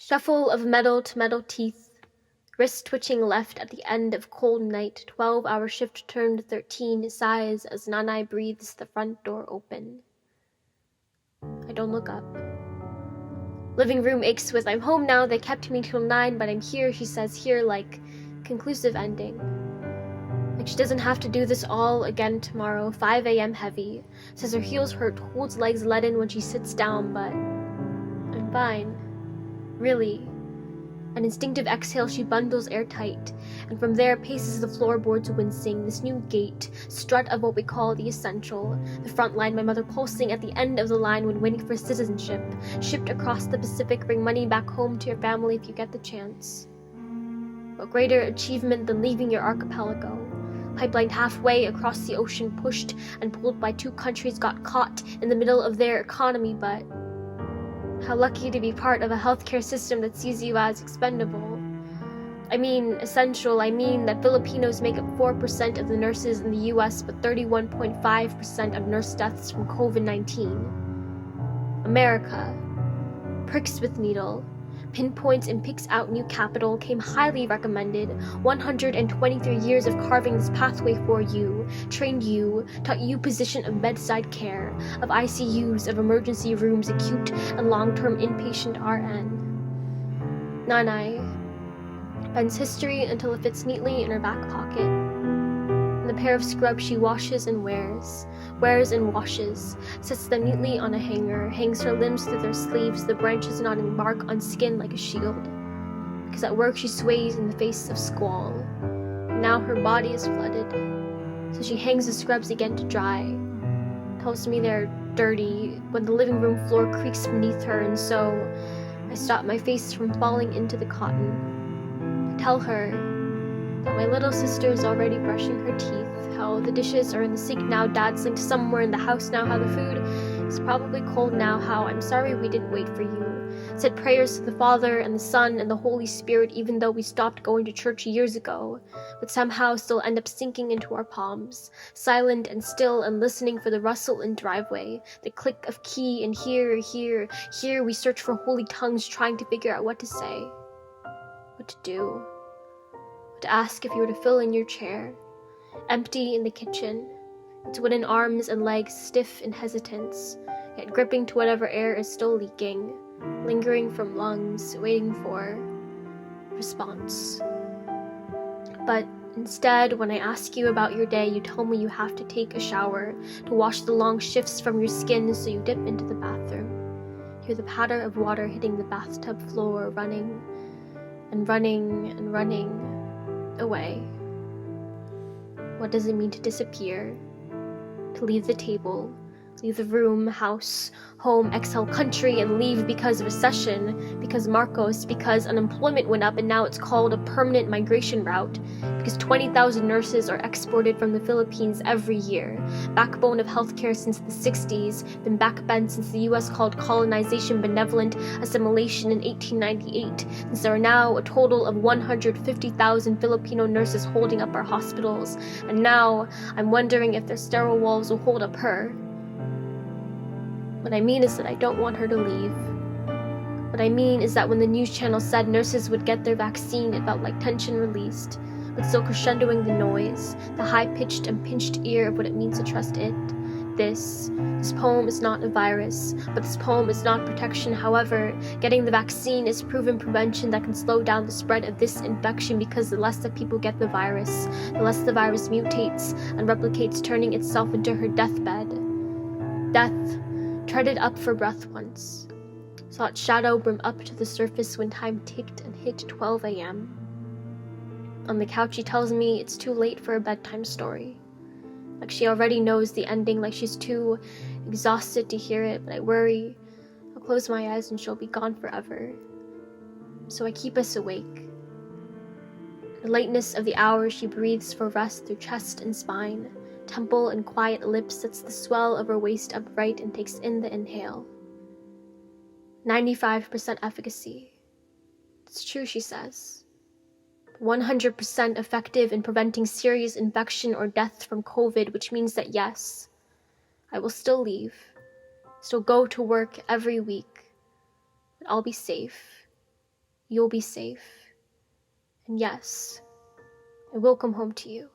Shuffle of metal to metal teeth, wrist twitching left at the end of cold night, 12-hour shift turned 13, sighs as Nanay breathes the front door open. I don't look up. Living room aches with, I'm home now, they kept me till 9, but I'm here, she says, here, like, conclusive ending. Like she doesn't have to do this all again tomorrow, 5 a.m. heavy. Says her heels hurt, holds legs leaden when she sits down, but I'm fine. Really. An instinctive exhale, she bundles airtight, and from there paces the floorboards wincing, this new gait, strut of what we call the essential, the front line, my mother pulsing at the end of the line when waiting for citizenship, shipped across the Pacific, bring money back home to your family if you get the chance. What greater achievement than leaving your archipelago? Pipelined halfway across the ocean, pushed and pulled by 2 countries, got caught in the middle of their economy, but how lucky to be part of a healthcare system that sees you as expendable. I mean essential, I mean that Filipinos make up 4% of the nurses in the US, but 31.5% of nurse deaths from COVID-19. America. Pricks with needle. Pinpoints and picks out new capital, came highly recommended, 123 years of carving this pathway for you, trained you, taught you position of bedside care, of ICUs, of emergency rooms, acute and long-term inpatient RN. Nanay bends history until it fits neatly in her back pocket. And the pair of scrubs she washes and wears and washes, sets them neatly on a hanger, hangs her limbs through their sleeves, the branches knotting bark on skin like a shield. Because at work she sways in the face of squall. And now her body is flooded, so she hangs the scrubs again to dry. Tells me they're dirty when the living room floor creaks beneath her, and so I stop my face from falling into the cotton. I tell her that my little sister is already brushing her teeth, how the dishes are in the sink now, Dad's linked somewhere in the house now, how the food is probably cold now, how I'm sorry we didn't wait for you. Said prayers to the Father and the Son and the Holy Spirit even though we stopped going to church years ago, but somehow still end up sinking into our palms, silent and still and listening for the rustle in driveway, the click of key, and here we search for holy tongues trying to figure out what to say, what to do. To ask if you were to fill in your chair, empty in the kitchen, its wooden arms and legs stiff in hesitance, yet gripping to whatever air is still leaking, lingering from lungs, waiting for response. But instead, when I ask you about your day, you tell me you have to take a shower to wash the long shifts from your skin, so you dip into the bathroom. Hear the patter of water hitting the bathtub floor, running and running and running away. What does it mean to disappear? To leave the table, leave the room, house, home, exhale country, and leave because recession, because Marcos, because unemployment went up and now it's called a permanent migration route, because 20,000 nurses are exported from the Philippines every year, backbone of healthcare since the 60s, been backbent since the US called colonization benevolent assimilation in 1898, since there are now a total of 150,000 Filipino nurses holding up our hospitals, and now I'm wondering if their sterile walls will hold up her. What I mean is that I don't want her to leave. What I mean is that when the news channel said nurses would get their vaccine, it felt like tension released, but still crescendoing the noise, the high-pitched and pinched ear of what it means to trust it. This poem is not a virus, but this poem is not protection. However, getting the vaccine is proven prevention that can slow down the spread of this infection, because the less that people get the virus, the less the virus mutates and replicates, turning itself into her deathbed. Death treaded up for breath once, saw its shadow brim up to the surface when time ticked and hit 12 a.m. On the couch she tells me it's too late for a bedtime story. Like she already knows the ending, like she's too exhausted to hear it, but I worry I'll close my eyes and she'll be gone forever. So I keep us awake. The lateness of the hours she breathes for rest through chest and spine, temple and quiet lips, sets the swell of her waist upright and takes in the inhale. 95% efficacy. It's true, she says. 100% effective in preventing serious infection or death from COVID, which means that yes, I will still leave, still go to work every week, but I'll be safe. you'll be safe. And yes, I will come home to you.